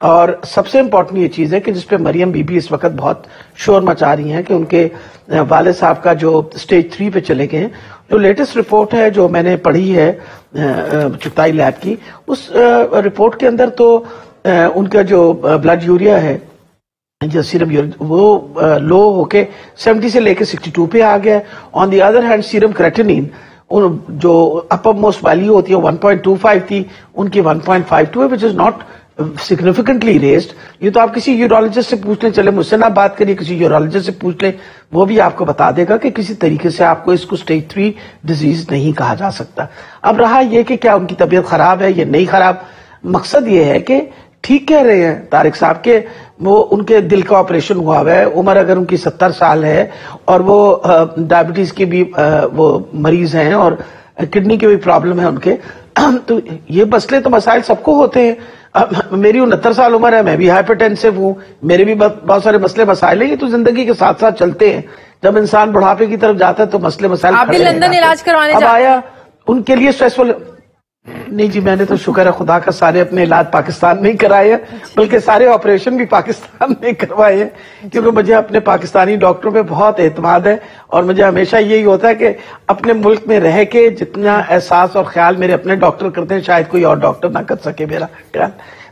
اور سب سے امپورٹنٹ یہ چیز ہے کہ جس پہ مریم بی بی اس وقت بہت شور مچا رہی ہیں کہ ان کے والد صاحب کا جو سٹیج 3 پہ چلے گئے ہیں. جو لیٹسٹ رپورٹ ہے جو میں نے پڑھی ہے چغتائی لیب کی، اس رپورٹ کے اندر تو ان کا جو بلڈ یوریا ہے جو سیرم وہ لو ہو کے 70 سے لے کے 62 پہ آ گیا ہے. آن دی ادر ہینڈ سیرم کریٹینین جو اپر موسٹ ویلیو ہوتی ہے 1.25 تھی، ان کی 1.52 ہے، وچ از ناٹ significantly raised. یہ تو آپ کسی یورولوجسٹ سے پوچھ لیں، چلے مجھ سے نہ بات کریے، کسی یورولوجسٹ سے پوچھ لیں، وہ بھی آپ کو بتا دے گا کہ کسی طریقے سے آپ کو اس کو سٹیج 3 ڈیزیز نہیں کہا جا سکتا. اب رہا یہ کہ کیا ان کی طبیعت خراب ہے یا نہیں خراب، مقصد یہ ہے کہ ٹھیک کہہ رہے ہیں طارق صاحب کہ وہ ان کے دل کا آپریشن ہوا ہوا ہے، عمر اگر ان کی 70 سال ہے اور وہ ڈائبٹیز کی بھی وہ مریض ہیں اور کڈنی کی بھی پرابلم ہے ان کے، تو یہ مسئلے تو مسائل سب کو ہوتے ہیں. میری 69 سال عمر ہے، میں بھی ہائپرٹینسو ہوں، میرے بھی بہت سارے مسئلے مسائل ہیں. یہ تو زندگی کے ساتھ ساتھ چلتے ہیں. جب انسان بڑھاپے کی طرف جاتا ہے تو مسئلے مسائل آپ بھی لندن علاج کروانے اب آیا ان کے لیے سٹریسفل. نہیں جی، میں نے تو شکر ہے خدا کا سارے اپنے علاج پاکستان میں ہی کرائے ہیں، بلکہ سارے آپریشن بھی پاکستان میں کروائے ہیں، کیونکہ مجھے اپنے پاکستانی ڈاکٹروں پہ بہت اعتماد ہے اور مجھے ہمیشہ یہی ہوتا ہے کہ اپنے ملک میں رہ کے جتنا احساس اور خیال میرے اپنے ڈاکٹر کرتے ہیں شاید کوئی اور ڈاکٹر نہ کر سکے میرا خیال.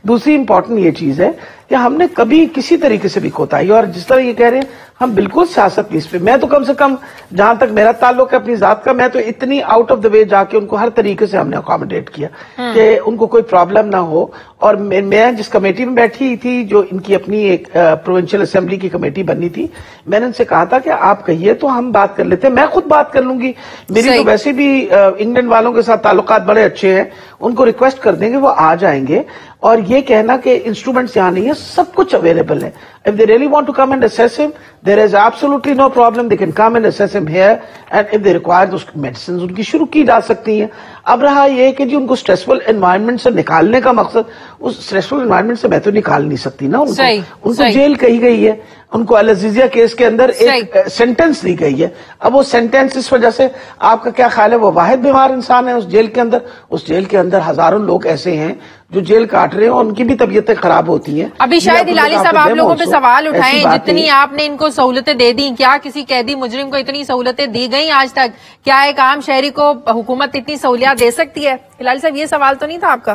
دوسری امپورٹنٹ یہ چیز ہے کہ ہم نے کبھی کسی طریقے سے بھی کوتاہی، اور جس طرح یہ کہہ رہے ہیں ہم بالکل سیاست کی اس پہ، میں تو کم سے کم جہاں تک میرا تعلق ہے اپنی ذات کا، میں تو اتنی آؤٹ آف دا وے جا کے ان کو ہر طریقے سے ہم نے اکاموڈیٹ کیا کہ ان کو کوئی پرابلم نہ ہو. اور میں جس کمیٹی میں بیٹھی تھی جو ان کی اپنی ایک پروونشل اسمبلی کی کمیٹی بنی تھی، میں نے ان سے کہا تھا کہ آپ کہیے تو ہم بات کر لیتے ہیں، میں خود بات کر لوں گی، میری تو ویسے بھی انگلینڈ والوں کے ساتھ تعلقات بڑے اچھے ہیں، ان کو ریکویسٹ کر دیں گے وہ آ جائیں گے. اور یہ کہنا کہ انسٹرومنٹس یہاں نہیں ہے، سب کچھ اویلیبل ہے. If they really want to come and assess him, there is absolutely no problem. They can come and assess him here, and if they require those medicines, ان کی شروع کی جا سکتی ہیں. اب رہا یہ کہ جی ان کو اسٹریسفل انوائرمنٹ سے نکالنے کا مقصد، اس اسٹریسفل انوائرمنٹ سے میں تو نکال نہیں سکتی نا ان کو جیل کہی گئی ہے، ان کو العزیزیہ کیس کے اندر ایک سینٹنس دی گئی ہے. اب وہ سینٹنس اس وجہ سے آپ کا کیا خیال ہے وہ واحد بیمار انسان ہے اس جیل کے اندر؟ اس جیل کے اندر ہزاروں لوگ ایسے ہیں جو جیل کاٹ رہے ہیں اور ان کی بھی طبیعتیں خراب ہوتی ہیں. ابھی شاید ہلالی صاحب آپ لوگوں پہ سوال اٹھائیں، جتنی آپ نے ان کو سہولتیں دے دی، کیا کسی قیدی مجرم کو اتنی سہولتیں دی گئیں آج تک؟ کیا ایک عام شہری کو حکومت اتنی سہولیات دے سکتی ہے؟ ہلالی صاحب یہ سوال تو نہیں تھا آپ کا؟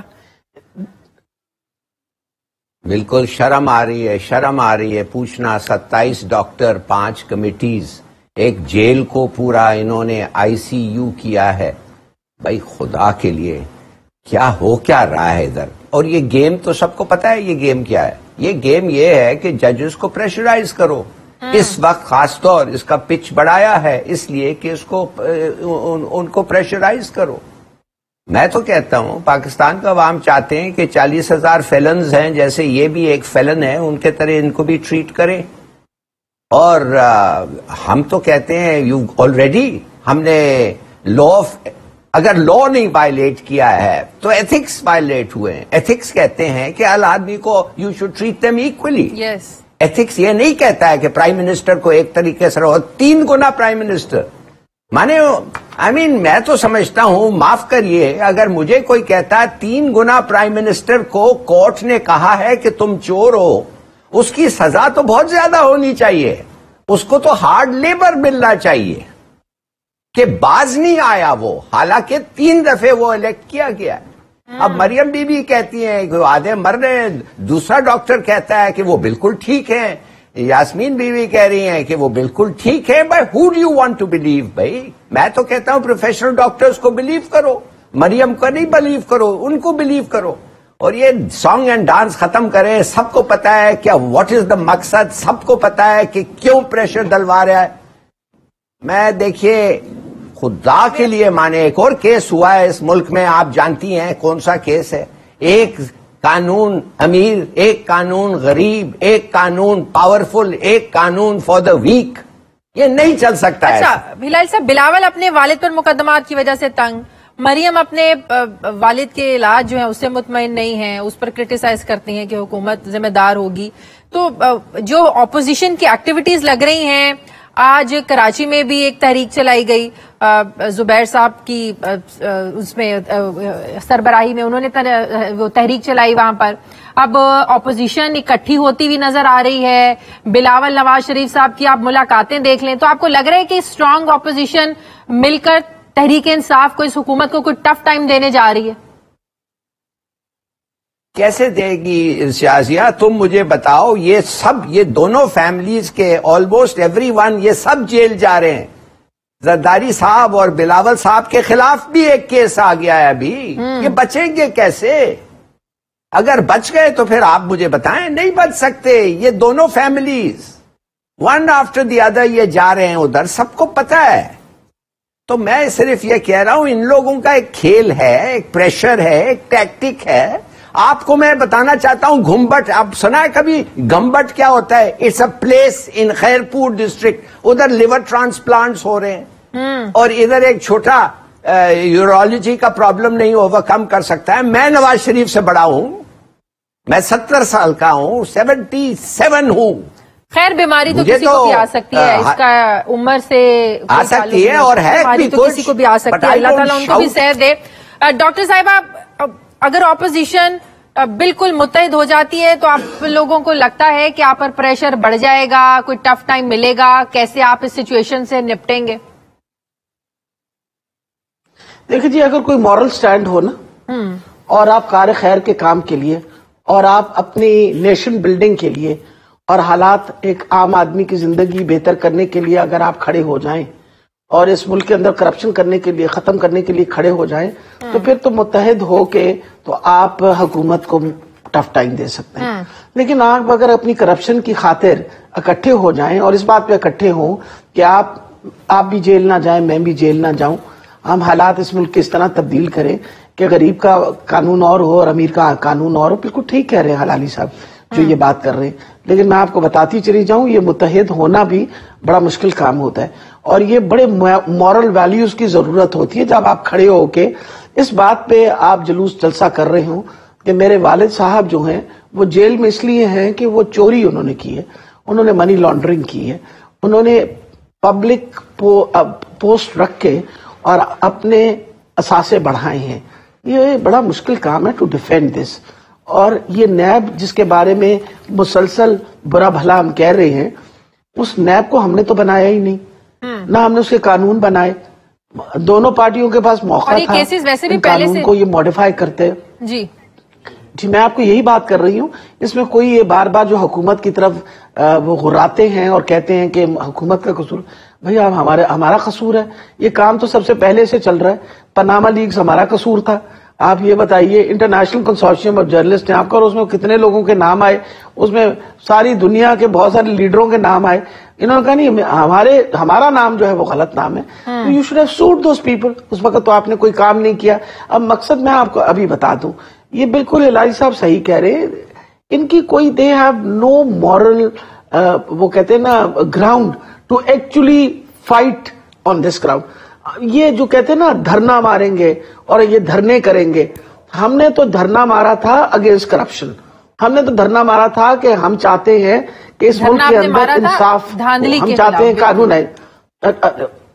بالکل شرم آ رہی ہے، شرم آ رہی ہے پوچھنا. 27 ڈاکٹر، 5 کمیٹیز، ایک جیل کو پورا انہوں نے ICU کیا ہے. بھائی خدا کے لیے کیا رہا ہے ادھر؟ اور یہ گیم تو سب کو پتا ہے یہ گیم کیا ہے. یہ گیم یہ ہے کہ ججز کو پریشرائز کرو. اس وقت خاص طور اس کا پچ بڑھایا ہے اس لیے کہ اس کو ان کو پریشرائز کرو. میں تو کہتا ہوں پاکستان کا عوام چاہتے ہیں کہ 40,000 فیلنز ہیں، جیسے یہ بھی ایک فیلن ہے، ان کے طرح ان کو بھی ٹریٹ کریں. اور ہم تو کہتے ہیں آلریڈی ہم نے اگر لا نہیں وائلیٹ کیا ہے تو ایتھکس وائلیٹ ہوئے ہیں. ایتھکس کہتے ہیں کہ ہر آدمی کو you should treat them equally. Ethics یہ نہیں کہتا ہے کہ پرائم منسٹر کو ایک طریقے سے رہو، 3 گنا پرائم منسٹر مانے. میں تو سمجھتا ہوں، معاف کریے اگر مجھے کوئی کہتا ہے 3 گنا پرائم منسٹر کو کورٹ نے کہا ہے کہ تم چور ہو، اس کی سزا تو بہت زیادہ ہونی چاہیے، اس کو تو ہارڈ لیبر ملنا چاہیے کہ باز نہیں آیا وہ، حالانکہ 3 دفعے وہ الیکٹ کیا گیا. اب مریم بی بی کہتی ہیں کہ آدھے مر رہے ہیں، دوسرا ڈاکٹر کہتا ہے کہ وہ بالکل ٹھیک ہیں، یاسمین بی بی کہہ رہی ہیں کہ وہ بالکل ٹھیک ہے. بھائی who do you want to believe? بھائی میں تو کہتا ہوں پروفیشنل ڈاکٹرز کو بلیو کرو، مریم کو نہیں بلیو کرو، ان کو بلیو کرو. اور یہ سانگ اینڈ ڈانس ختم کریں. سب کو پتا ہے کیا واٹ از دا مقصد، سب کو پتا ہے کہ کیوں پریشر ڈلوا رہا ہے. میں دیکھیے خدا کے لیے مانے ایک اور کیس ہوا ہے اس ملک میں، آپ جانتی ہیں کون سا کیس ہے؟ ایک قانون امیر، ایک قانون غریب، ایک قانون پاورفل، ایک قانون فار دا ویک. یہ نہیں چل سکتا ہے. اچھا ہلال صاحب، بلاول اپنے والد پر مقدمات کی وجہ سے تنگ، مریم اپنے والد کے علاج جو ہے اس سے مطمئن نہیں ہیں، اس پر کرٹیسائز کرتی ہیں کہ حکومت ذمہ دار ہوگی. تو جو اپوزیشن کی ایکٹیویٹیز لگ رہی ہیں، آج کراچی میں بھی ایک تحریک چلائی گئی زبیر صاحب کی اس میں سربراہی میں، انہوں نے وہ تحریک چلائی وہاں پر. اب اپوزیشن اکٹھی ہوتی ہوئی نظر آ رہی ہے. بلاول نواز شریف صاحب کی آپ ملاقاتیں دیکھ لیں تو آپ کو لگ رہا ہے کہ اسٹرانگ اپوزیشن مل کر تحریک انصاف کو اس حکومت کو کوئی ٹف ٹائم دینے جا رہی ہے؟ کیسے دے گی شازیہ؟ تم مجھے بتاؤ. یہ دونوں فیملیز کے آلموسٹ ایوری ون یہ سب جیل جا رہے ہیں. زرداری صاحب اور بلاول صاحب کے خلاف بھی ایک کیس آ گیا ہے ابھی. یہ بچیں گے کیسے؟ اگر بچ گئے تو پھر آپ مجھے بتائیں. نہیں بچ سکتے. یہ دونوں families one after the other یہ جا رہے ہیں ادھر. سب کو پتا ہے. تو میں صرف یہ کہہ رہا ہوں ان لوگوں کا ایک کھیل ہے, ایک پریشر ہے, ایک ٹیکٹک ہے. آپ کو میں بتانا چاہتا ہوں گھمبٹ, آپ سنا ہے کبھی گھمبٹ کیا ہوتا ہے؟ It's a place in Khairpur district. ادھر لیور ٹرانسپلانٹس ہو رہے ہیں اور ادھر ایک چھوٹا یورولوجی کا پرابلم نہیں اوورکم کر سکتا ہے. میں نواز شریف سے بڑا ہوں. میں 70 سال کا ہوں, 77 ہوں. خیر بیماری تو کسی کو بھی آ سکتی ہے, اس کا عمر سے آ سکتی ہے اور ہے بھی تو کسی کو بھی آ سکتی ہے. اللہ تعالیٰ ان کو بھی صحت دے. ڈاکٹر صاحبہ, اگر اپوزیشن بالکل متحد ہو جاتی ہے تو آپ لوگوں کو لگتا ہے کہ آپ پر پریشر بڑھ جائے گا, کوئی ٹف ٹائم ملے گا, کیسے آپ اس سچویشن سے نپٹیں گے؟ دیکھیں جی, اگر کوئی مورل سٹینڈ ہو نا اور آپ کار خیر کے کام کے لیے اور آپ اپنی نیشن بلڈنگ کے لیے اور حالات ایک عام آدمی کی زندگی بہتر کرنے کے لیے اگر آپ کھڑے ہو جائیں اور اس ملک کے اندر کرپشن کرنے کے لیے, ختم کرنے کے لیے کھڑے ہو جائیں تو پھر تو متحد ہو کے تو آپ حکومت کو ٹف ٹائم دے سکتے ہیں. لیکن آپ اگر اپنی کرپشن کی خاطر اکٹھے ہو جائیں اور اس بات پہ اکٹھے ہوں کہ آپ بھی جیل نہ جائیں, میں بھی جیل نہ جاؤں, ہم حالات اس ملک کے اس طرح تبدیل کریں کہ غریب کا قانون اور ہو اور امیر کا قانون اور ہو. بالکل ٹھیک کہہ رہے ہیں حلالی صاحب جو یہ بات کر رہے ہیں, لیکن میں آپ کو بتاتی چلی جاؤں یہ متحد ہونا بھی بڑا مشکل کام ہوتا ہے اور یہ بڑے مورل ویلیوز کی ضرورت ہوتی ہے. جب آپ کھڑے ہو کے اس بات پہ آپ جلوس جلسہ کر رہے ہوں کہ میرے والد صاحب جو ہیں وہ جیل میں اس لیے ہیں کہ وہ چوری انہوں نے کی ہے, انہوں نے منی لانڈرنگ کی ہے, انہوں نے پبلک پوسٹ رکھ کے اور اپنے اثاثے بڑھائے ہیں. یہ بڑا مشکل کام ہے ٹو ڈیفینڈ دس. اور یہ نیب جس کے بارے میں مسلسل برا بھلا ہم کہہ رہے ہیں, اس نیب کو ہم نے تو بنایا ہی نہیں, نہ ہم نے اس کے قانون بنائے. دونوں پارٹیوں کے پاس موقع تھا ویسے بھی قانون کو یہ ماڈیفائی کرتے. جی میں آپ کو یہی بات کر رہی ہوں. اس میں کوئی یہ بار بار جو حکومت کی طرف وہ غراتے ہیں اور کہتے ہیں کہ حکومت کا قصور, بھئی ہمارا قصور ہے. یہ کام تو سب سے پہلے سے چل رہا ہے. پاناما لیکس ہمارا قصور تھا. آپ یہ بتائیے انٹرنیشنل کنسورشیم آف جرنلسٹ ہیں آپ کا, اور اس میں کتنے لوگوں کے نام آئے, اس میں ساری دنیا کے بہت سارے لیڈروں کے نام آئے. انہوں نے کہا نہیں ہمارا نام جو ہے وہ غلط نام ہے. You should have sued those people. اس وقت تو آپ نے کوئی کام نہیں کیا. اب مقصد میں آپ کو ابھی بتا دوں, یہ بالکل الہی صاحب صحیح کہہ رہے ہیں. ان کی کوئی دے ہیو نو مورل وہ کہتے ہیں نا ground to actually fight on this ground. یہ جو کہتے ہیں نا دھرنا ماریں گے اور یہ دھرنے کریں گے, ہم نے تو دھرنا مارا تھا اگینسٹ کرپشن. ہم نے تو دھرنا مارا تھا کہ ہم چاہتے ہیں کہ اس ملک کے اندر انصاف, ہم چاہتے ہیں قانون ہے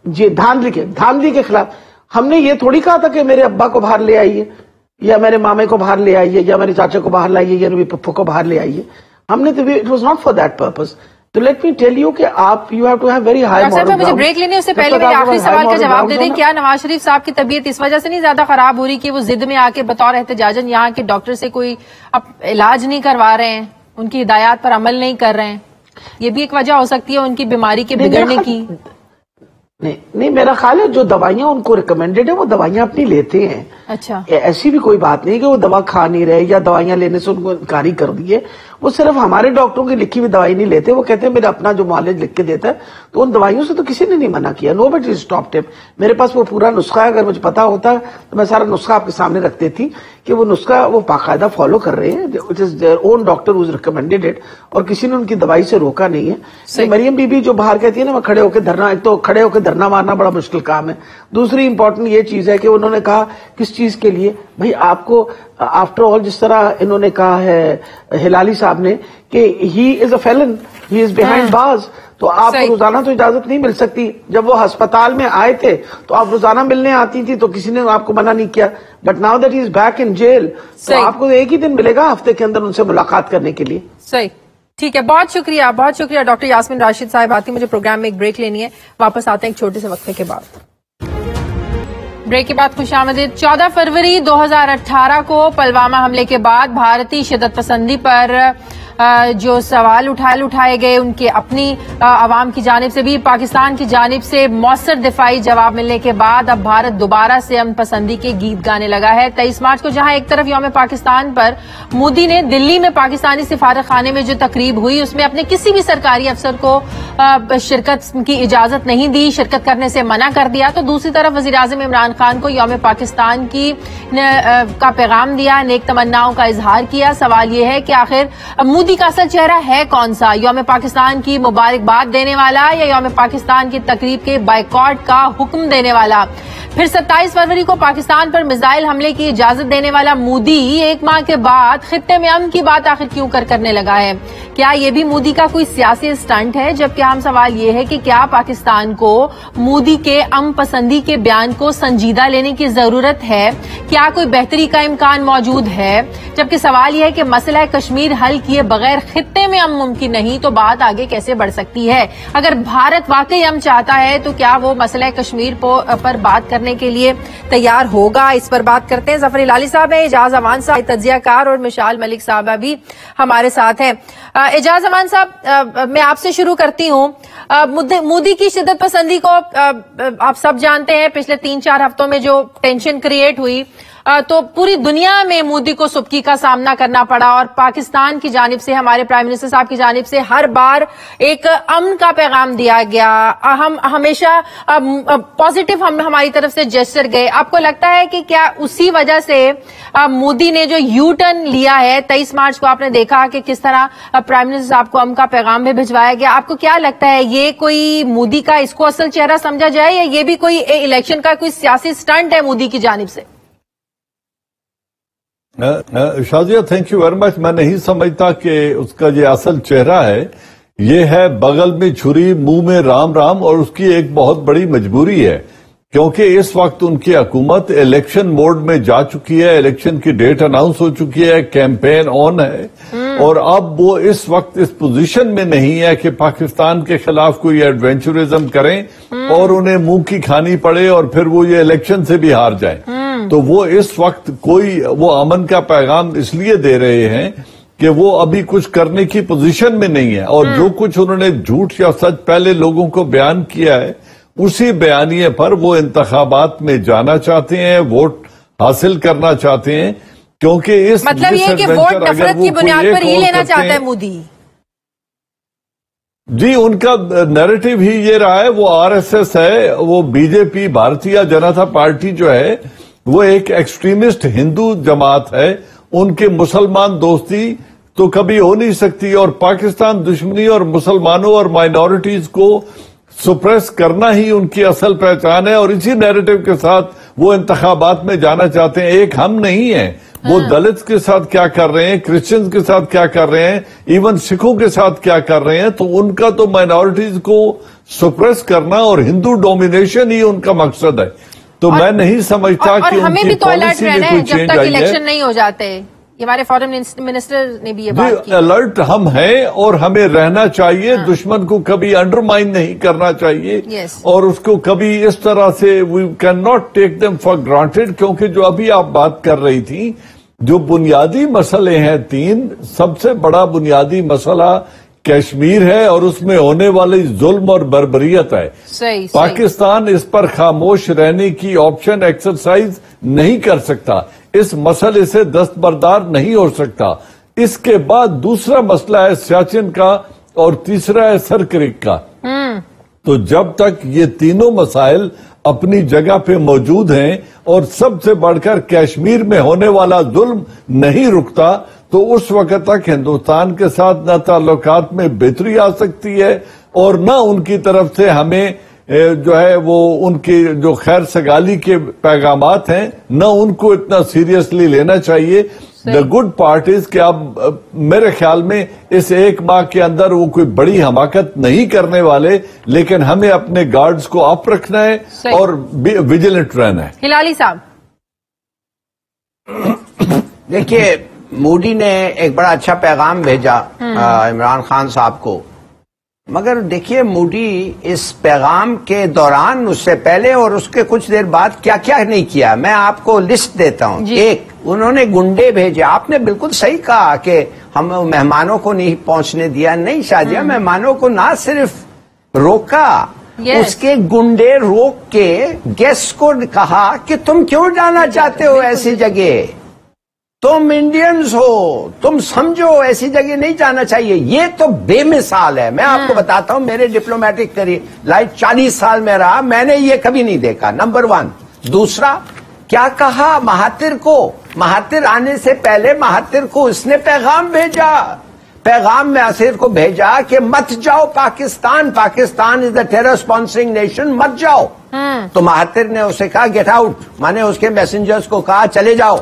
جی دھاندلی کے خلاف. ہم نے یہ تھوڑی کہا تھا کہ میرے ابا کو باہر لے آئیے یا میرے مامے کو باہر لے آئیے یا میرے چاچا کو باہر لائیے یا میرے پپو کو باہر لے آئیے. ہم نے تو it was not for that purpose. تو لیٹ می ٹیل یو کہ آپ you have to have very high morale. مجھے بریک لینے سے پہلے میرے آخری سوال کا جواب دے دیں. کیا نواز شریف صاحب کی طبیعت اس وجہ سے نہیں زیادہ خراب ہو رہی کہ وہ ضد میں آ کے بطور احتجاجن یہاں کے ڈاکٹر سے کوئی علاج نہیں کروا رہے ہیں, ان کی ہدایات پر عمل نہیں کر رہے ہیں؟ یہ بھی ایک وجہ ہو سکتی ہے ان کی بیماری کے بگڑنے کی. نہیں میرا خیال ہے جو دوائیاں ان کو ریکمینڈڈ ہے وہ دوائیاں اپنی لیتے ہیں. اچھا, ایسی بھی کوئی بات نہیں کہ وہ دوا کھا نہیں رہے یا دوائیاں لینے سے ان کو انکاری کر دیے. وہ صرف ہمارے ڈاکٹروں کی لکھی ہوئی دوائی نہیں لیتے, وہ کہتے ہیں میرا اپنا جو معالج لکھ کے دیتا ہے. تو ان دوائیوں سے تو کسی نے نہیں منع کیا. نو بٹ اسٹاپ ٹپ. میرے پاس وہ پورا نسخہ ہے, اگر مجھے پتا ہوتا تو میں سارا نسخہ آپ کے سامنے رکھ دیتی کہ وہ نسخہ وہ باقاعدہ فالو کر رہے ہیں. It is their own doctor who's recommended it, اور کسی نے ان کی دوائی سے روکا نہیں ہے. مریم بی بی جو باہر کہتی ہے نا میں کھڑے ہو کے دھرنا, ایک تو کھڑے ہو کے دھرنا مارنا بڑا مشکل کام ہے. دوسری امپورٹنٹ یہ چیز ہے کہ انہوں نے کہا کس چیز کے لیے, بھائی آپ کو آفٹر آل جس طرح انہوں نے کہا ہے ہلالی صاحب نے کہ ہی از اے فیلن, ہی از بیہائنڈ بارز, تو آپ کو روزانہ تو اجازت نہیں مل سکتی. جب وہ ہسپتال میں آئے تھے تو آپ روزانہ ملنے آتی تھی تو کسی نے آپ کو منع نہیں کیا. But now that he is back in jail, تو آپ کو ایک ہی دن ملے گا ہفتے کے اندر ان سے ملاقات کرنے کے لیے. صحیح, ٹھیک ہے, بہت شکریہ ڈاکٹر یاسمین راشد صاحب. آتی مجھے پروگرام میں ایک بریک لینی ہے, واپس آتے ہیں ایک چھوٹے سے وقفے کے بعد. بریک کے بعد خوش آمدید. 14 فروری 2018 کو پلوامہ حملے کے بعد بھارتی شدت پسندی پر جو سوال اٹھائے گئے, ان کے اپنی عوام کی جانب سے بھی, پاکستان کی جانب سے مؤثر دفاعی جواب ملنے کے بعد اب بھارت دوبارہ سے امن پسندی کے گیت گانے لگا ہے. 23 مارچ کو جہاں ایک طرف یوم پاکستان پر مودی نے دلی میں پاکستانی سفارت خانے میں جو تقریب ہوئی اس میں اپنے کسی بھی سرکاری افسر کو شرکت کی اجازت نہیں دی, شرکت کرنے سے منع کر دیا, تو دوسری طرف وزیر اعظم عمران خان کو یوم پاکستان کا پیغام دیا, نیک تمناؤں کا اظہار کیا. سوال یہ ہے کہ آخر مودی کا اصل چہرہ ہے کون سا, یوم پاکستان کی مبارکباد دینے والا یا یوم پاکستان کی تقریب کے بائیکاٹ کا حکم دینے والا؟ پھر 27 فروری کو پاکستان پر میزائل حملے کی اجازت دینے والا مودی ایک ماہ کے بعد خطے میں امن کی بات آخر کیوں کرنے لگا ہے؟ کیا یہ بھی مودی کا کوئی سیاسی اسٹنٹ ہے؟ جبکہ اہم سوال یہ ہے کہ کیا پاکستان کو مودی کے امن پسندی کے بیان کو سنجیدہ لینے کی ضرورت ہے؟ کیا کوئی بہتری کا امکان موجود ہے؟ جبکہ سوال یہ ہے کہ مسئلہ کشمیر حل کیے بغیر خطے میں امن ممکن نہیں, تو بات آگے کیسے بڑھ سکتی ہے؟ اگر بھارت واقعی امن چاہتا ہے تو کیا وہ مسئلہ کشمیر پر بات کرنے کے لیے تیار ہوگا؟ اس پر بات کرتے ہیں. ظفر لالی صاحب ہیں, اعجاز امان صاحب تجزیہ کار, اور مشال ملک صاحبہ بھی ہمارے ساتھ ہیں. اعجاز امان صاحب, میں آپ سے شروع کرتی ہوں. مودی کی شدت پسندی کو آپ سب جانتے ہیں, پچھلے 3-4 ہفتوں میں جو ٹینشن کریٹ ہوئی تو پوری دنیا میں مودی کو سبکی کا سامنا کرنا پڑا, اور پاکستان کی جانب سے, ہمارے پرائم منسٹر صاحب کی جانب سے ہر بار ایک امن کا پیغام دیا گیا. ہم ہمیشہ پازیٹیو ہماری طرف سے جیسچر گئے. آپ کو لگتا ہے کہ کیا اسی وجہ سے مودی نے جو یو ٹرن لیا ہے, 23 مارچ کو آپ نے دیکھا کہ کس طرح پرائم منسٹر صاحب کو امن کا پیغام بھی بھجوایا گیا, آپ کو کیا لگتا ہے یہ کوئی مودی کا اس کو اصل چہرہ سمجھا جائے یا یہ بھی کوئی الیکشن کا کوئی سیاسی سٹنٹ ہے مودی کی جانب سے؟ Shazia thank you very much. میں نہیں سمجھتا کہ اس کا یہ اصل چہرہ ہے. یہ ہے بغل میں چھری منہ میں رام رام, اور اس کی ایک بہت بڑی مجبوری ہے کیونکہ اس وقت ان کی حکومت الیکشن موڈ میں جا چکی ہے, الیکشن کی ڈیٹ اناؤنس ہو چکی ہے, کیمپین آن ہے, اور اب وہ اس وقت اس پوزیشن میں نہیں ہے کہ پاکستان کے خلاف کوئی ایڈونچرزم کریں اور انہیں منہ کی کھانی پڑے اور پھر وہ یہ الیکشن سے بھی ہار جائیں. تو وہ اس وقت وہ امن کا پیغام اس لیے دے رہے ہیں کہ وہ ابھی کچھ کرنے کی پوزیشن میں نہیں ہے, اور جو کچھ انہوں نے جھوٹ یا سچ پہلے لوگوں کو بیان کیا ہے اسی بیانیے پر وہ انتخابات میں جانا چاہتے ہیں, ووٹ حاصل کرنا چاہتے ہیں, کیونکہ اس مطلب یہ کہ ووٹ نفرت کی بنیاد پر ہی لینا چاہتا ہے مودی. جی, ان کا نیریٹو ہی یہ رہا ہے. وہ آر ایس ایس ہے, وہ بی جے پی بھارتیہ جنتا پارٹی جو ہے وہ ایک ایکسٹریمسٹ ہندو جماعت ہے. ان کے مسلمان دوستی تو کبھی ہو نہیں سکتی, اور پاکستان دشمنی اور مسلمانوں اور مائنورٹیز کو سپریس کرنا ہی ان کی اصل پہچان ہے, اور اسی نیریٹو کے ساتھ وہ انتخابات میں جانا چاہتے ہیں. ایک ہم نہیں ہیں, وہ دلت کے ساتھ کیا کر رہے ہیں, کرسچنز کے ساتھ کیا کر رہے ہیں, ایون سکھوں کے ساتھ کیا کر رہے ہیں, تو ان کا تو مائنورٹیز کو سپریس کرنا اور ہندو ڈومینیشن ہی ان کا مقصد ہے. تو میں نہیں سمجھتا کہ ان کی پالیسی میں کوئی چینج آئی ہے. الیکشن نہیں ہو جاتے, یہ ہمارے فارن منسٹر نے بھی یہ بات کی. الرٹ ہم ہیں اور ہمیں رہنا چاہیے, دشمن کو کبھی انڈرمائن نہیں کرنا چاہیے, اور اس کو کبھی اس طرح سے we can not take them for granted. کیونکہ جو ابھی آپ بات کر رہی تھی, جو بنیادی مسئلے ہیں 3, سب سے بڑا بنیادی مسئلہ کشمیر ہے اور اس میں ہونے والی ظلم اور بربریت ہے. پاکستان اس پر خاموش رہنے کی آپشن ایکسرسائز نہیں کر سکتا, اس مسئلے سے دستبردار نہیں ہو سکتا. اس کے بعد دوسرا مسئلہ ہے سیاچن کا, اور تیسرا ہے سرکرک کا. تو جب تک یہ تینوں مسائل اپنی جگہ پہ موجود ہیں اور سب سے بڑھ کر کشمیر میں ہونے والا ظلم نہیں رکتا, تو اس وقت تک ہندوستان کے ساتھ نہ تعلقات میں بہتری آ سکتی ہے اور نہ ان کی طرف سے ہمیں جو ہے وہ ان کی جو خیر سگالی کے پیغامات ہیں نہ ان کو اتنا سیریسلی لینا چاہیے. دا گڈ پارٹ از کہ اب میرے خیال میں اس ایک ماہ کے اندر وہ کوئی بڑی حماقت نہیں کرنے والے, لیکن ہمیں اپنے گارڈز کو اپ رکھنا ہے اور ویجیلنٹ رہنا ہے. ہلالی صاحب دیکھیے, مودی نے ایک بڑا اچھا پیغام بھیجا عمران خان صاحب کو, مگر دیکھیے مودی اس پیغام کے دوران اس سے پہلے اور اس کے کچھ دیر بعد کیا کیا نہیں کیا. میں آپ کو لسٹ دیتا ہوں. ایک, انہوں نے گنڈے بھیجے. آپ نے بالکل صحیح کہا کہ ہم مہمانوں کو نہیں پہنچنے دیا. نہیں شادیہ, مہمانوں کو نہ صرف روکا, اس کے گنڈے روک کے گیسٹ کو کہا کہ تم کیوں جانا چاہتے ہو ایسی جگہ, تم انڈینز ہو, تم سمجھو ایسی جگہ نہیں جانا چاہیے. یہ تو بے مثال ہے. میں آپ کو بتاتا ہوں, میرے ڈپلومیٹک کریئر لائف 40 سال میں رہا, میں نے یہ کبھی نہیں دیکھا. نمبر 1. دوسرا, کیا کہا مہاتر کو, مہاتر آنے سے پہلے مہاتر کو اس نے پیغام بھیجا. پیغام میں مہاتر کو بھیجا کہ مت جاؤ پاکستان, پاکستان از دا ٹیرر اسپانسرنگ نیشن, مت جاؤ. تو مہاتر نے اسے کہا گیٹ آؤٹ, میں نے اس کے میسنجرز کو کہا چلے جاؤ.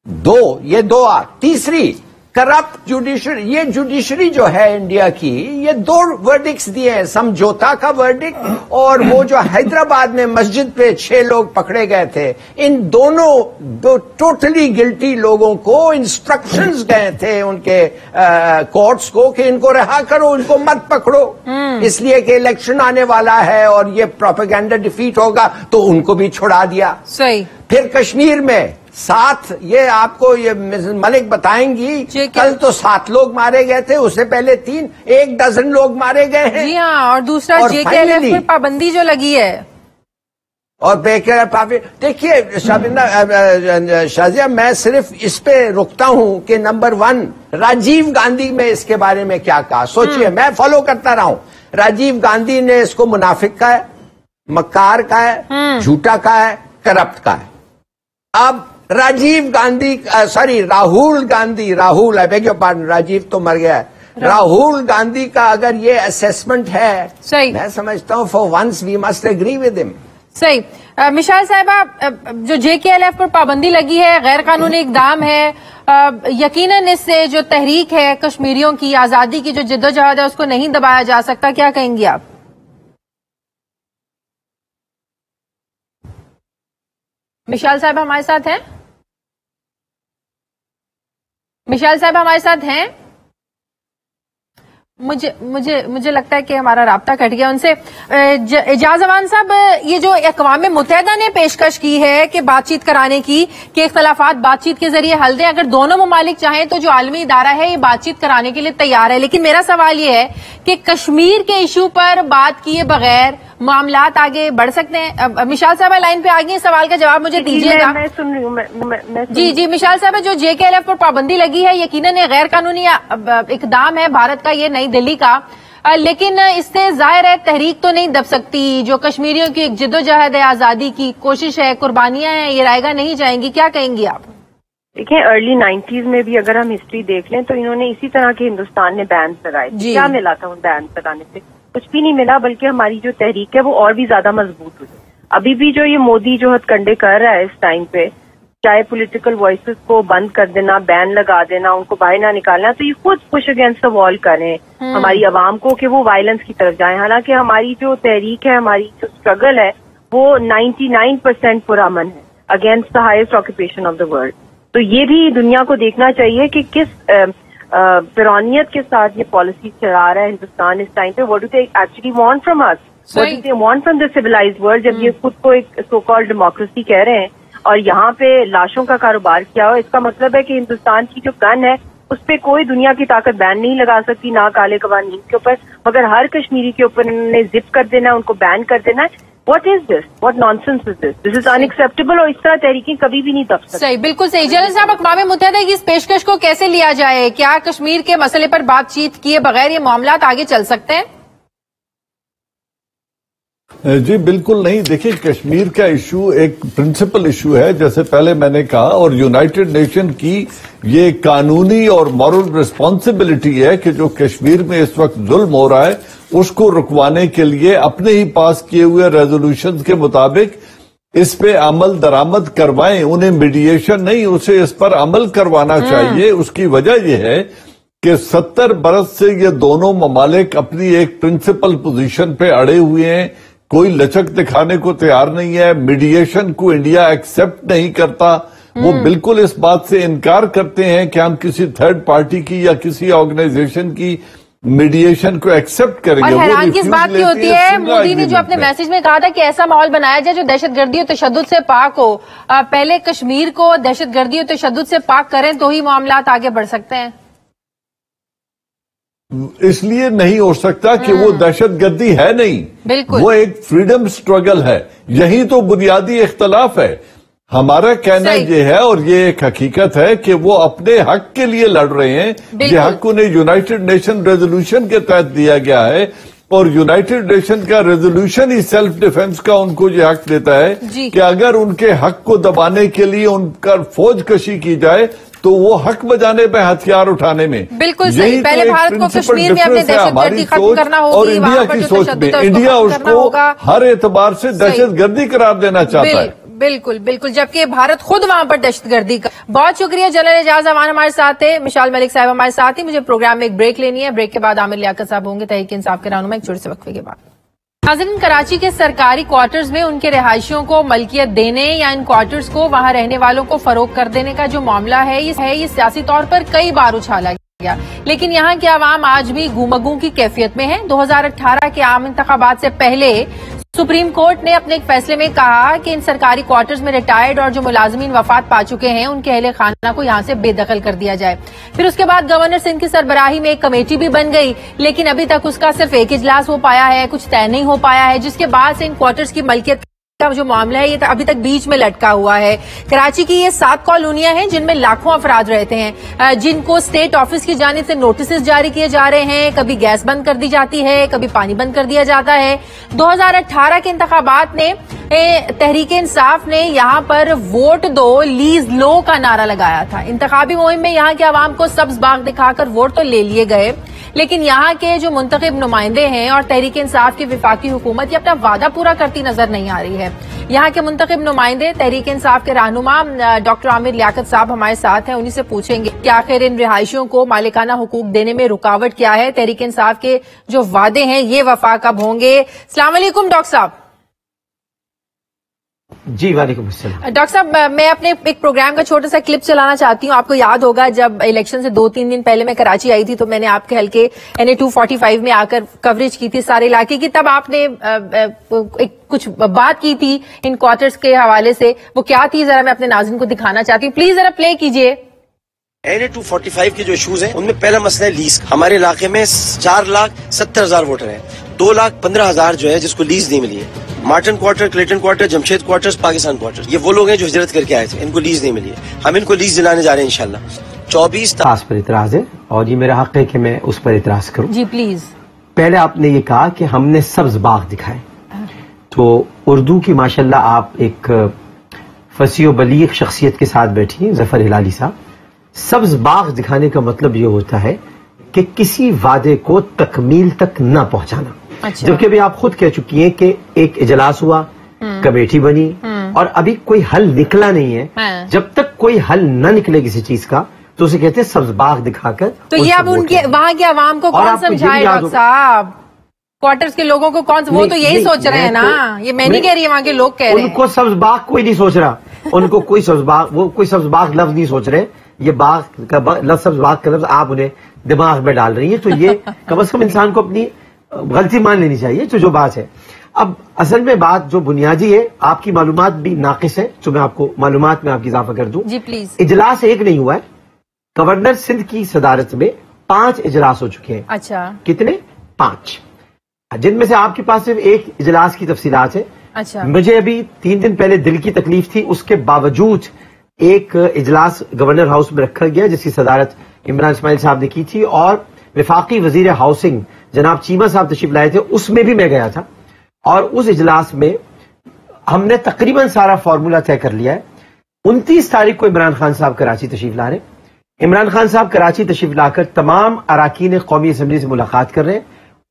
2, یہ 2. تیسری, کرپٹ جوڈیشری. یہ جوڈیشری جو ہے انڈیا کی, یہ 2 ورڈکٹس دیے ہیں, سمجھوتا کا ورڈکٹ اور وہ جو حیدرآباد میں مسجد پہ 6 لوگ پکڑے گئے تھے. ان دونوں ٹوٹلی گلٹی لوگوں کو انسٹرکشنز گئے تھے ان کے کورٹس کو کہ ان کو رہا کرو, ان کو مت پکڑو, اس لیے کہ الیکشن آنے والا ہے اور یہ پروپیگنڈا ڈیفیٹ ہوگا, تو ان کو بھی چھڑا دیا. صحیح. پھر کشمیر میں 7, یہ آپ کو یہ ملک بتائیں گی, کل تو 7 لوگ مارے گئے تھے, اس سے پہلے 3, 1 ڈزن لوگ مارے گئے ہیں. جی ہاں, اور دوسرا JKLF پر پابندی جو لگی ہے, اور دیکھیے شازیہ, میں صرف اس پہ رکتا ہوں کہ نمبر 1, راجیو گاندھی میں اس کے بارے میں کیا کہا. سوچئے, میں فالو کرتا رہا ہوں. راجیو گاندھی نے اس کو منافق کہا ہے, مکار کہا ہے, جھوٹا کہا ہے, کرپٹ کہا ہے. اب راجیو گاندھی, راہول گاندھی, راہول آئی بیگ یور پارڈن, راجیو تو مر گیا ہے, راہول گاندھی کا اگر یہ اسیسمنٹ ہے, میں سمجھتا ہوں for once we must agree with him. صحیح. مشال صاحبہ, جو JKLF پر پابندی لگی ہے غیر قانونی اقدام ہے, یقیناً اس سے جو تحریک ہے کشمیریوں کی آزادی کی جو جدوجہد ہے اس کو نہیں دبایا جا سکتا. کیا کہیں گی آپ؟ مشال صاحب ہمارے ساتھ ہیں؟ مشال صاحب ہمارے ساتھ ہیں؟ مجھے لگتا ہے کہ ہمارا رابطہ کٹ گیا ان سے. اعجاز امان صاحب, یہ جو اقوام متحدہ نے پیشکش کی ہے کہ بات چیت کرانے کی, کہ اختلافات بات چیت کے ذریعے حل دیں, اگر دونوں ممالک چاہیں تو جو عالمی ادارہ ہے یہ بات چیت کرانے کے لیے تیار ہے, لیکن میرا سوال یہ ہے کہ کشمیر کے ایشو پر بات کیے بغیر معاملات آگے بڑھ سکتے ہیں؟ مشال صاحب لائن پہ آگے, سوال کا جواب مجھے دیجیے گا. میں سن رہی ہوں. جی مشال صاحب, جو JKLF پر پابندی لگی ہے یقیناً یہ غیر قانونی اقدام ہے بھارت کا, یہ نئی دلی کا, لیکن اس سے ظاہر ہے تحریک تو نہیں دب سکتی. جو کشمیریوں کی ایک جدوجہد ہے, آزادی کی کوشش ہے, قربانیاں ہیں, یہ رائے گاہ نہیں جائیں گی. کیا کہیں گی آپ؟ دیکھیں, ارلی 90s میں بھی اگر ہم ہسٹری دیکھ لیں تو انہوں نے اسی طرح کے ہندوستان نے بین لگائے. کیا ملا تھا ان بین لگانے سے؟ کچھ بھی نہیں ملا, بلکہ ہماری جو تحریک ہے وہ اور بھی زیادہ مضبوط ہوئی. ابھی بھی جو یہ مودی جو ہتھ کنڈے کر رہا ہے اس ٹائم پہ, چاہے پولیٹیکل وائسز کو بند کر دینا, بین لگا دینا, ان کو باہر نہ نکالنا, تو یہ خود پش اگینسٹ دا وال کریں ہماری عوام کو کہ وہ وائلنس کی طرف جائیں. حالانکہ ہماری جو تحریک ہے, ہماری جو اسٹرگل ہے, وہ 99% پرامن ہے against the highest occupation of the world. تو یہ بھی دنیا کو دیکھنا چاہیے کہ کس فرونیت کے ساتھ یہ پالیسی چلا رہا ہے ہندوستان اس ٹائم پہ. What do they actually want from us, what do they want from the civilised world, جب یہ خود کو ایک سو کالڈ ڈیموکریسی کہہ رہے ہیں اور یہاں پہ لاشوں کا کاروبار کیا ہو. اس کا مطلب ہے کہ ہندوستان کی جو گن ہے اس پہ کوئی دنیا کی طاقت بین نہیں لگا سکتی, نہ کالے قوانین کے اوپر, مگر ہر کشمیری کے اوپر انہوں نے زپ کر دینا ہے, ان کو بین کر دینا ہے. What is this, what naan sense is this, this is in acceptable. اور اس طرح تحریکیں کبھی بھی نہیں دب سکتی. صحیح, بالکل صحیح. جنرل صاحب, اقوام متحدہ کی اس پیشکش کو کیسے لیا جائے؟ کیا کشمیر کے مسئلے پر بات چیت کیے بغیر یہ معاملات آگے چل سکتے ہیں؟ جی بالکل نہیں. دیکھیے کشمیر کا ایشو ایک پرنسپل ایشو ہے جیسے پہلے میں نے کہا, اور یونائٹڈ نیشن کی یہ قانونی اور مورل ریسپانسبلٹی ہے کہ جو کشمیر میں اس وقت ظلم ہو رہا ہے اس کو رکوانے کے لیے اپنے ہی پاس کیے ہوئے ریزولوشنز کے مطابق اس پہ عمل درآمد کروائیں. انہیں میڈیشن نہیں, اسے اس پر عمل کروانا چاہیے. اس کی وجہ یہ ہے کہ 70 برس سے یہ دونوں ممالک اپنی ایک پرنسپل پوزیشن پہ اڑے ہوئے ہیں, کوئی لچک دکھانے کو تیار نہیں ہے. میڈیشن کو انڈیا ایکسپٹ نہیں کرتا, وہ بالکل اس بات سے انکار کرتے ہیں کہ ہم کسی تھرڈ پارٹی کی یا کسی آرگنائزیشن کی میڈیشن کو ایکسپٹ کریں گے. اور حیران کس بات کی ہوتی ہے, مودی نے جو اپنے میسج میں کہا تھا کہ ایسا ماحول بنایا جائے جو دہشت گردی اور تشدد سے پاک ہو. پہلے کشمیر کو دہشت گردی اور تشدد سے پاک کریں تو ہی معاملات آگے بڑھ سکتے ہیں. اس لیے نہیں ہو سکتا کہ وہ دہشت گردی ہے نہیں, بالکل وہ ایک فریڈم سٹرگل ہے. یہی تو بنیادی اختلاف ہے. ہمارا کہنا یہ ہے اور یہ ایک حقیقت ہے کہ وہ اپنے حق کے لیے لڑ رہے ہیں. یہ حق انہیں یونائٹڈ نیشن ریزولوشن کے تحت دیا گیا ہے, اور یونائٹڈ نیشن کا ریزولوشن ہی سیلف ڈیفنس کا ان کو یہ حق دیتا ہے کہ اگر ان کے حق کو دبانے کے لیے ان کا فوج کشی کی جائے تو وہ حق بجانے پہ ہتھیار اٹھانے میں. بالکل صحیح. پہلے بھارت کو کشمیر میں اپنے دہشت گردی ختم کرنا ہوگی, اور انڈیا کی سوچ میں انڈیا اس کو ہر اعتبار سے دہشت گردی قرار دینا چاہتا ہے. بالکل بالکل, جبکہ بھارت خود وہاں پر دہشت گردی کا. بہت شکریہ جنرل اعجاز امان ہمارے ساتھ تھے, مشال ملک صاحب ہمارے ساتھ ہی. مجھے پروگرام میں ایک بریک لینی ہے, بریک کے بعد عامر لیاقت صاحب ہوں گے تحریک انصاف کے رہنما ایک چھوٹے سے وقفے کے بعد. ناظرین, کراچی کے سرکاری کوارٹرز میں ان کے رہائشیوں کو ملکیت دینے یا ان کوارٹرز کو وہاں رہنے والوں کو فروغ کر دینے کا جو معاملہ ہے یہ سیاسی طور پر کئی بار اچھالا گیا, لیکن یہاں کے عوام آج بھی گومگوں کی کیفیت میں ہیں. 2018 کے عام انتخابات سے پہلے سپریم کورٹ نے اپنے ایک فیصلے میں کہا کہ ان سرکاری کوارٹرز میں ریٹائرڈ اور جو ملازمین وفات پا چکے ہیں ان کے اہل خانہ کو یہاں سے بے دخل کر دیا جائے. پھر اس کے بعد گورنر سندھ کی سربراہی میں ایک کمیٹی بھی بن گئی, لیکن ابھی تک اس کا صرف ایک اجلاس ہو پایا ہے, کچھ طے نہیں ہو پایا ہے, جس کے بعد سے ان کوارٹرز کی ملکیت کا جو معاملہ ہے یہ ابھی تک بیچ میں لٹکا ہوا ہے. کراچی کی یہ 7 کالونیاں ہیں جن میں لاکھوں افراد رہتے ہیں, جن کو اسٹیٹ آفس کی جانب سے نوٹسز جاری کیے جا رہے ہیں. کبھی گیس بند کر دی جاتی ہے, کبھی پانی بند کر دیا جاتا ہے. 2018 کے انتخابات نے تحریک انصاف نے یہاں پر ووٹ دو لیز لو کا نعرہ لگایا تھا. انتخابی مہم میں یہاں کے عوام کو سبز باغ دکھا کر ووٹ تو لے لیے گئے, لیکن یہاں کے جو منتخب نمائندے ہیں اور تحریک انصاف کی وفاقی حکومت یہ اپنا وعدہ پورا کرتی نظر نہیں آ رہی ہے. یہاں کے منتخب نمائندے تحریک انصاف کے رہنما ڈاکٹر عامر لیاقت صاحب ہمارے ساتھ ہیں, انہی سے پوچھیں گے کہ آخر ان رہائشیوں کو مالکانہ حقوق دینے میں رکاوٹ کیا ہے, تحریک انصاف کے جو وعدے ہیں یہ وفا کب ہوں گے. السلام علیکم ڈاکٹر صاحب. جی وعلیکم السلام. ڈاکٹر صاحب, میں اپنے ایک پروگرام کا چھوٹا سا کلپ چلانا چاہتی ہوں. آپ کو یاد ہوگا جب الیکشن سے 2-3 دن پہلے میں کراچی آئی تھی تو میں نے آپ کے حلقے NA 245 میں آ کر کوریج کی تھی سارے علاقے کی. تب آپ نے کچھ بات کی تھی ان کوارٹرز کے حوالے سے, وہ کیا تھی ذرا میں اپنے ناظرین کو دکھانا چاہتی ہوں, پلیز ذرا پلے کیجئے. NA 245 کے جو ایشوز ہیں ان میں پہلا مسئلہ ہے لیز. ہمارے علاقے میں 4,70,000 ووٹر ہیں, 2,15,000 جو ہے جس کو لیز نہیں ملی ہے. Martin quarter, Clayton quarter, Jamshed quarter, Pakistan quarter, یہ وہ لوگ ہیں جو ہجرت کر کے آئے تھے, ان کو لیز نہیں ملی ہے. ہم ان کو لیز دلانے جا رہے ہیں انشاءاللہ. 24 پر اعتراض ہے اور یہ میرا حق ہے کہ میں اس پر اعتراض کروں. جی پلیز. پہلے آپ نے یہ کہا کہ ہم نے سبز باغ دکھائے, تو اردو کی ماشاءاللہ آپ ایک فصیح و بلیغ شخصیت کے ساتھ بیٹھی ہیں ظفر ہلالی صاحب. سبز باغ دکھانے کا مطلب یہ ہوتا ہے کہ کسی وعدے کو تکمیل تک نہ پہنچانا. جبکہ ابھی آپ خود کہہ چکی ہیں کہ ایک اجلاس ہوا, کمیٹی بنی, اور ابھی کوئی حل نکلا نہیں ہے. جب تک کوئی حل نہ نکلے کسی چیز کا تو اسے کہتے ہیں سبز باغ دکھا کر. تو یہ اب ان کے وہاں کے عوام کو کون سمجھائے ڈاکٹر صاحب, کوارٹرز کے لوگوں کو کون, وہ تو یہی سوچ رہے ہیں نا, یہ میں نہیں کہہ رہی, وہاں کے لوگ کہہ رہے ہیں. ان کو سبز باغ کوئی نہیں سوچ رہا, ان کو کوئی سبز باغ, وہ کوئی سبز باغ لفظ نہیں سوچ رہے. یہ باغ کا لفظ, سبز باغ کا لفظ آپ انہیں دماغ میں ڈال رہی ہیں. تو یہ کم از کم انسان کو اپنی غلطی مان لینی چاہیے جو بات ہے. اب اصل میں بات جو بنیادی ہے, آپ کی معلومات بھی ناقص ہے, جو میں آپ کو معلومات میں آپ کی اضافہ کر دوں. جی پلیز. اجلاس ایک نہیں ہوا ہے, گورنر سندھ کی صدارت میں 5 اجلاس ہو چکے ہیں. اچھا, کتنے؟ 5, جن میں سے آپ کے پاس صرف ایک اجلاس کی تفصیلات ہے. اچھا, مجھے ابھی 3 دن پہلے دل کی تکلیف تھی, اس کے باوجود ایک اجلاس گورنر ہاؤس میں رکھا گیا جس کی صدارت عمران اسماعیل صاحب نے کی تھی, اور وفاقی وزیر ہاؤسنگ جناب چیمہ صاحب تشریف لائے تھے, اس میں بھی میں گیا تھا. اور اس اجلاس میں ہم نے تقریباً سارا فارمولا طے کر لیا ہے. 29 تاریخ کو عمران خان صاحب کراچی تشریف لا رہے ہیں. عمران خان صاحب کراچی تشریف لا کر تمام اراکین قومی اسمبلی سے ملاقات کر رہے ہیں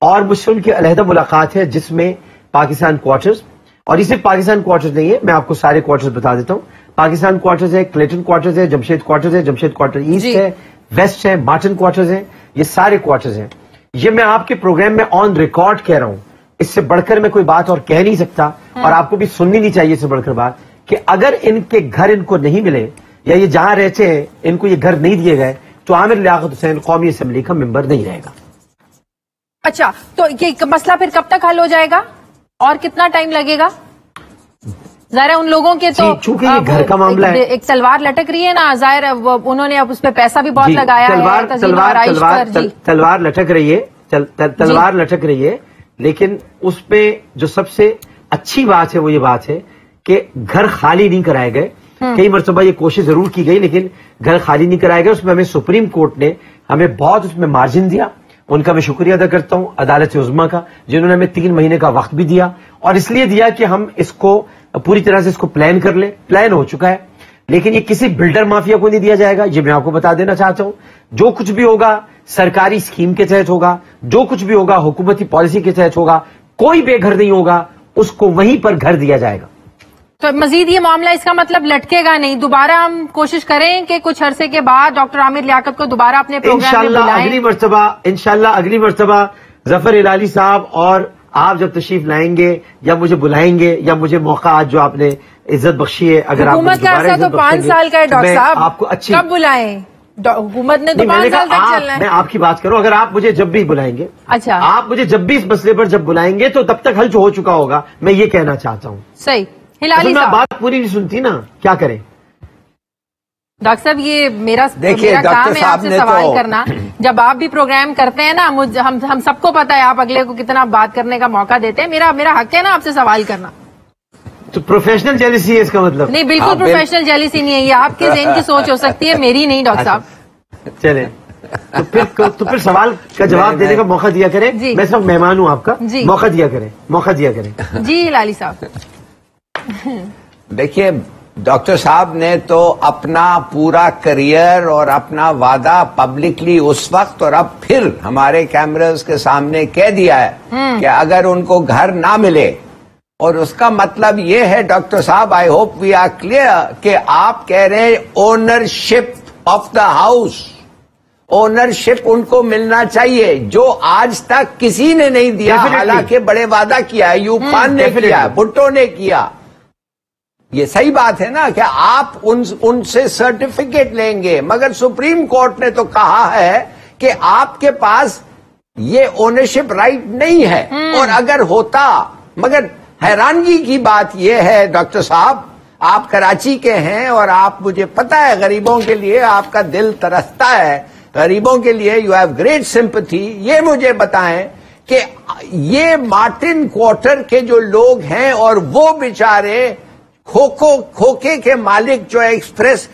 اور مجھ سے ان کی علیحدہ ملاقات ہے جس میں پاکستان کوارٹرز، اور یہ صرف پاکستان کوارٹرز نہیں ہے، میں آپ کو سارے کوارٹرز بتا دیتا ہوں. پاکستان کوارٹرز ہے، کلیٹن کوارٹرز ہے، جمشید کوارٹرز ہے، جمشید کوارٹر ایسٹ ہے، ویسٹ ہے، مارٹن کوارٹرز ہیں، یہ سارے کوارٹرز ہیں. یہ میں آپ کے پروگرام میں آن ریکارڈ کہہ رہا ہوں، اس سے بڑھ کر میں کوئی بات اور کہہ نہیں سکتا، اور آپ کو بھی سننی نہیں چاہیے اس سے بڑھ کر بات کہ اگر ان کے گھر ان کو نہیں ملے یا یہ جہاں رہتے ہیں ان کو یہ گھر نہیں دیے گئے تو عامر لیاقت حسین قومی اسمبلی کا ممبر نہیں رہے گا. اچھا، تو یہ مسئلہ پھر کب تک حل ہو جائے گا اور کتنا ٹائم لگے گا؟ ظاہر ان لوگوں کے تو چونکہ یہ گھر کا معاملہ ہے، ایک تلوار لٹک رہی ہے نا، ظاہر انہوں نے اب اس پہ پیسہ بھی بہت لگایا ہے، تلوار لٹک رہی ہے، تلوار لٹک رہی ہے، لیکن اس پہ جو سب سے اچھی بات ہے وہ یہ بات ہے کہ گھر خالی نہیں کرائے گئے. کئی مرتبہ یہ کوشش ضرور کی گئی لیکن گھر خالی نہیں کرائے گئے. اس میں ہمیں سپریم کورٹ نے ہمیں بہت اس میں مارجن دیا، ان کا میں شکریہ ادا کرتا ہوں عدالت عظمیٰ کا، جنہوں نے ہمیں 3 مہینے کا وقت بھی دیا، اور اس لیے دیا کہ ہم اس کو پوری طرح سے اس کو پلان کر لیں. پلان ہو چکا ہے لیکن یہ کسی بلڈر مافیا کو نہیں دیا جائے گا، یہ میں آپ کو بتا دینا چاہتا ہوں. جو کچھ بھی ہوگا سرکاری اسکیم کے تحت ہوگا، جو کچھ بھی ہوگا حکومتی پالیسی کے تحت ہوگا. کوئی بے گھر نہیں ہوگا، اس کو وہیں پر گھر دیا جائے گا. تو مزید یہ معاملہ اس کا مطلب لٹکے گا نہیں، دوبارہ ہم کوشش کریں کہ کچھ عرصے کے بعد ڈاکٹر عامر لیاقت کو دوبارہ اپنے پروگرام میں بلائیں. انشاءاللہ اگلی مرتبہ ظفر ہلالی صاحب اور آپ جب تشریف لائیں گے یا مجھے بلائیں گے یا مجھے موقع آج جو آپ نے عزت بخشی ہے، اگر آپ حکومت کا عرصہ تو 5 سال کا ہے ڈاکٹر صاحب، آپ کو اچھی کب بلائیں؟ حکومت نے تو 5 سال تک چلنا ہے. میں آپ کی بات کروں، اگر آپ مجھے جب بھی بلائیں گے، اچھا آپ مجھے جب بھی اس مسئلے پر جب بلائیں گے تو تب تک حل ہو چکا ہوگا، میں یہ کہنا چاہتا ہوں. صحیح. ہلالی صاحب بات پوری نہیں سنتی نا، کیا کریں ڈاکٹر صاحب؟ یہ میرا کام ہے آپ سے سوال کرنا. جب آپ بھی پروگرام کرتے ہیں نا، ہم سب کو پتا ہے آپ اگلے کو کتنا بات کرنے کا موقع دیتے ہیں. میرا حق ہے نا آپ سے سوال کرنا. تو پروفیشنل جیلسی ہے اس کا مطلب؟ نہیں، بالکل پروفیشنل جیلسی نہیں ہے، یہ آپ کے ذہن کی سوچ ہو سکتی ہے، میری نہیں ڈاکٹر صاحب. چلیں تو پھر سوال کا جواب دینے کا موقع دیا کریں. میں صرف مہمان ہوں آپ کا، موقع دیا کریں. جی ہلالی صاحب. دیکھیے ڈاکٹر صاحب نے تو اپنا پورا کریئر اور اپنا وعدہ پبلکلی اس وقت اور اب پھر ہمارے کیمراز کے سامنے کہہ دیا ہے کہ اگر ان کو گھر نہ ملے، اور اس کا مطلب یہ ہے ڈاکٹر صاحب، I hope we are clear, کہ آپ کہہ رہے ہیں ownership of the house, ownership ان کو ملنا چاہیے جو آج تک کسی نے نہیں دیا. حالانکہ بڑے وعدہ کیا ہے، ایوب خان نے کیا، بھٹو نے کیا. یہ صحیح بات ہے نا کہ آپ ان سے سرٹیفکیٹ لیں گے، مگر سپریم کورٹ نے تو کہا ہے کہ آپ کے پاس یہ اونرشپ رائٹ نہیں ہے. اور اگر ہوتا، مگر حیرانگی کی بات یہ ہے ڈاکٹر صاحب، آپ کراچی کے ہیں اور آپ، مجھے پتا ہے غریبوں کے لیے آپ کا دل ترستا ہے، غریبوں کے لیے یو ہیو گریٹ سمپتھی. یہ مجھے بتائیں کہ یہ مارٹن کوارٹر کے جو لوگ ہیں اور وہ بیچارے کھوکے کے مالک جو ایمپریس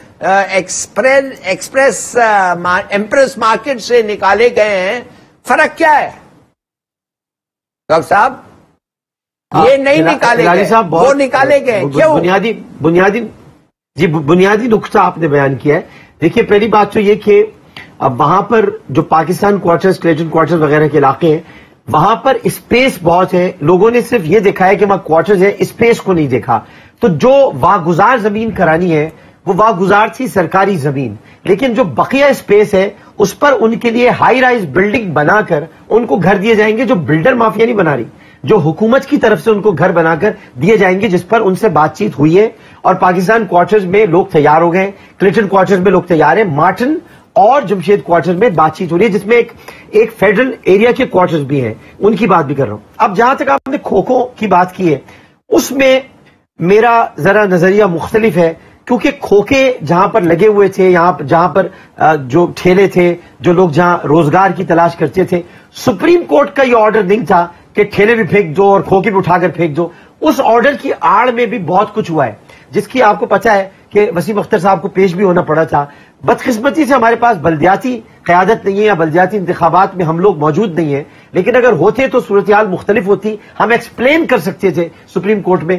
مارکیٹ سے نکالے گئے ہیں، فرق کیا ہے ڈاکٹر صاحب؟ یہ نہیں نکالے گئے، وہ نکالے گئے. کیوں؟ بنیادی نقطہ آپ نے بیان کیا ہے. دیکھیے پہلی بات تو یہ کہ اب وہاں پر جو پاکستان کوارٹرز، کلیٹن کوارٹرز وغیرہ کے علاقے ہیں، وہاں پر اسپیس بہت ہے. لوگوں نے صرف یہ دیکھا ہے کہ وہاں کوارٹرز ہے، اسپیس کو نہیں دیکھا. تو جو واگزار زمین کرانی ہے وہ واگزار تھی سرکاری زمین، لیکن جو بقیہ اسپیس ہے اس پر ان کے لیے ہائی رائز بلڈنگ بنا کر ان کو گھر دیے جائیں گے، جو بلڈر مافیا نہیں بنا رہی، جو حکومت کی طرف سے ان کو گھر بنا کر دیے جائیں گے، جس پر ان سے بات چیت ہوئی ہے. اور پاکستان کوارٹرز میں لوگ تیار ہو گئے، کلیٹن کوارٹرز میں لوگ تیار ہیں، مارٹن اور جمشید کوارٹرز میں بات چیت ہو رہی ہے، جس میں ایک فیڈرل ایریا کے کوارٹرز بھی ہیں، ان کی بات بھی کر رہا ہوں. اب جہاں تک آپ نے کھوکھو کی بات کی ہے، اس میں میرا ذرا نظریہ مختلف ہے، کیونکہ کھوکے جہاں پر لگے ہوئے تھے، جہاں پر جو ٹھیلے تھے، جو لوگ جہاں روزگار کی تلاش کرتے تھے، سپریم کورٹ کا یہ آرڈر نہیں تھا کہ ٹھیلے بھی پھینک دو اور کھوکے بھی اٹھا کر پھینک دو. اس آرڈر کی آڑ میں بھی بہت کچھ ہوا ہے، جس کی آپ کو پتا ہے کہ وسیم اختر صاحب کو پیش بھی ہونا پڑا تھا. بدقسمتی سے ہمارے پاس بلدیاتی قیادت نہیں ہے یا بلدیاتی انتخابات میں ہم لوگ موجود نہیں ہیں. لیکن اگر ہوتے تو صورتحال مختلف ہوتی، ہم ایکسپلین کر سکتے تھے سپریم کورٹ میں